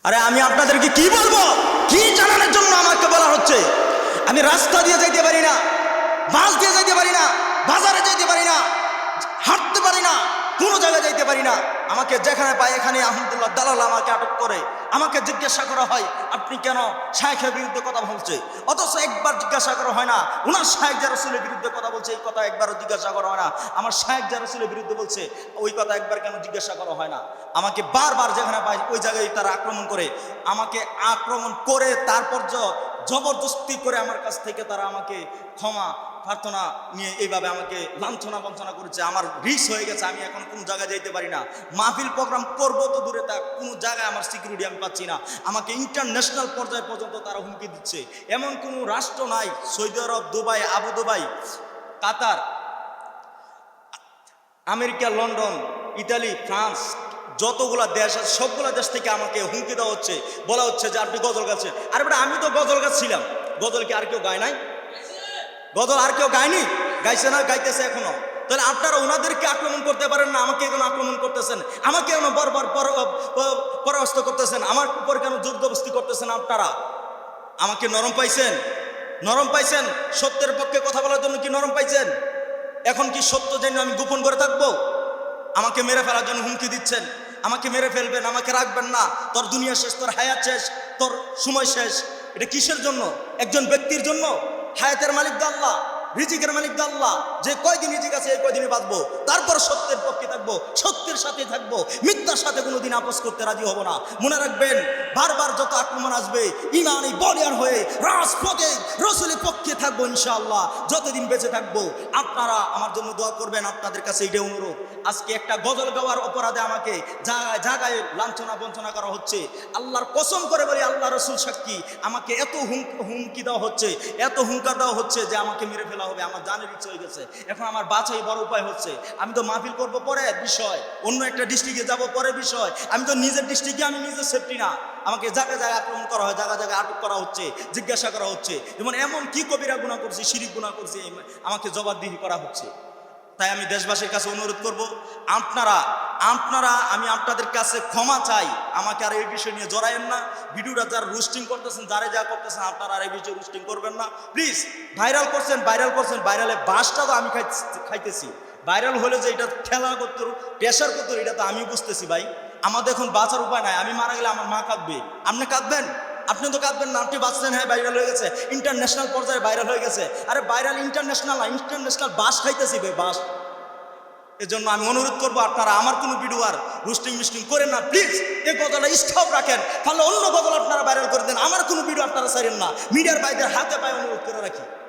আরে আমি আপনাদেরকে কি বলবো, কি জানানোর জন্য আমাকে বলা হচ্ছে? আমি রাস্তা দিয়ে যেতে পারি না, বাস দিয়ে যেতে পারি না, বাজারে যেতে পারি না, হাঁটতে পারি না, কোনো জায়গায় যাইতে পারি না। আমাকে যেখানে পাই এখানে আলহামদুলিল্লাহ দালাল আমাকে আটক করে। আমাকে জিজ্ঞাসা করা হয় আপনি কেন শায়েখের বিরুদ্ধে কথা বলছে, অথচ একবার জিজ্ঞাসা করা হয় না উনার শায়েখ যা রাসূলের বিরুদ্ধে কথা বলছে এই কথা একবারও জিজ্ঞাসা করা হয় না। আমার শায়েখ যা রাসূলের বিরুদ্ধে বলছে ওই কথা একবার কেন জিজ্ঞাসা করা হয় না। আমাকে বারবার যেখানে পাই ওই জায়গায় তারা আক্রমণ করে, আমাকে আক্রমণ করে তারপর জবরদস্তি করে আমার কাছ থেকে তারা আমাকে ক্ষমা প্রার্থনা নিয়ে এইভাবে আমাকে লাঞ্ছনা বঞ্চনা করেছে। আমার রিস্ক হয়ে গেছে, আমি এখন কোনো জায়গায় যাইতে পারি না। মাহফিল প্রোগ্রাম করবো তো দূরে থাক, কোনো জায়গায় আমার সিকিউরিটি আমি পাচ্ছি না। আমাকে ইন্টারন্যাশনাল পর্যায় পর্যন্ত তারা হুমকি দিচ্ছে। এমন কোনো রাষ্ট্র নাই, সৌদি আরব, দুবাই, আবু দুবাই, কাতার, আমেরিকা, লন্ডন, ইতালি, ফ্রান্স, যতগুলা দেশ আছে সবগুলা দেশ থেকে আমাকে হুমকি দেওয়া হচ্ছে, বলা হচ্ছে যে আপনি গজল গাচ্ছেন। আরে বেটা আমি তো গজল গাচ্ছিলাম, গজল কি আর কেউ গায় নাই? গজল আর কেউ গায়নি? গাইছে না, গাইতেছে এখনো। তাহলে আপনারা ওনাদেরকে আক্রমণ করতে পারেন না, আমাকে কেন আক্রমণ করতেছেন? আমাকে কেন বারবার পরাস্ত করতেছেন? আমার উপর কেন জোরদস্তি করতেছেন? আপনারা আমাকে নরম পাইছেন? নরম পাইছেন? সত্যের পক্ষে কথা বলার জন্য কি নরম পাইছেন? এখন কি সত্য জেনে আমি গোপন করে থাকবো? আমাকে মেরে ফেলার জন্য হুমকি দিচ্ছেন, আমাকে মেরে ফেলবেন, আমাকে রাখবেন না, তোর দুনিয়া শেষ, তোর হায়াত শেষ, তোর সময় শেষ। এটা কিসের জন্য? একজন ব্যক্তির জন্য? হায়াতের মালিক তো আল্লাহ, রিজিকের মালিক তো আল্লাহ। যে কয়দিন রিজিক আছে এই কয়দিনই বাঁচবো, তারপর সত্যের পক্ষে থাকবো, সত্যের সাথে থাকবো, মিথ্যার সাথে কোনোদিন আপোষ করতে রাজি হব না। মনে রাখবেন, বারবার যত আক্রমণ আসবে ইমানি বলিয়ান হয়ে রাজপথে রসুলের পক্ষে থাকবো ইনশাআল্লাহ, যতদিন বেঁচে থাকবো। আপনারা আমার জন্য দোয়া করবেন, আপনাদের কাছে এইটা অনুরোধ। আজকে একটা গজল গাওয়ার অপরাধে আমাকে জায়গায় জায়গায় লাঞ্ছনা বঞ্চনা করা হচ্ছে। আল্লাহর কসম করে বলি, আল্লাহ রসুল সাক্ষী, আমাকে এত হুমকি দেওয়া হচ্ছে, এত হুঙ্কার দেওয়া হচ্ছে যে আমাকে মেরে ফেলা হবে। আমার জানের ইচ্ছে হয়ে গেছে, এখন আমার বাঁচাই বড় উপায় হচ্ছে। আমি তো মাহফিল করবো পরে বিষয়, অন্য একটা ডিস্ট্রিক্টে যাব পরে বিষয়। আমি তো নিজের ডিস্ট্রিক্টে, আমি নিজের সেফটি না। আমাকে জায়গায় জায়গায় আক্রমণ করা হয়, জায়গায় জায়গায় আটক করা হচ্ছে, জিজ্ঞাসা করা হচ্ছে, যেমন এমন কি কবিরা গুনাহ করছি, শিরিক গুনাহ করছি, আমাকে জবাবদিহি করা হচ্ছে। তাই আমি দেশবাসীর কাছে অনুরোধ করব, আপনারা আমি আপনাদের কাছে ক্ষমা চাই, আমাকে আর এই বিষয় নিয়ে জড়ায়েন না। ভিডিওটা যারা রোস্টিং করতেছেন, যারা যা করতেছেন, আপনারা আর এই বিষয়ে রোস্টিং করবেন না প্লিজ। ভাইরাল করছেন, ভাইরালে বাসটা তো আমি খাইতেছি। ভাইরাল হলে যে এটা খেলা করতে প্রেশার করতে, এটা তো আমি বুঝতেছি ভাই। আমাদের এখন বাঁচার উপায় নাই, আমি মারা গেলে আমার মা কাঁদবে, আপনি কাঁদবেন? আপনি তো কাঁদবেন না, আপনি বাঁচছেন, হ্যাঁ ভাইরাল হয়ে গেছে, ইন্টারন্যাশনাল পর্যায়ে ভাইরাল হয়ে গেছে। আরে ভাইরাল ইন্টারন্যাশনাল না, ইন্টারন্যাশনাল বাস খাইতেছি ভাই, বাস। এজন্য আমি অনুরোধ করবো, আপনারা আমার কোনো ভিডিও আর রোস্টিং মিস্টিং করেন না প্লিজ। এই গজলটা স্টপ রাখেন, তাহলে অন্য গজল আপনারা ভাইরাল করে দেন, আমার কোনো ভিডিও আপনারা ছাড়েন না। মিডিয়ার বাইদের হাতে পায়ে অনুরোধ করে রাখি।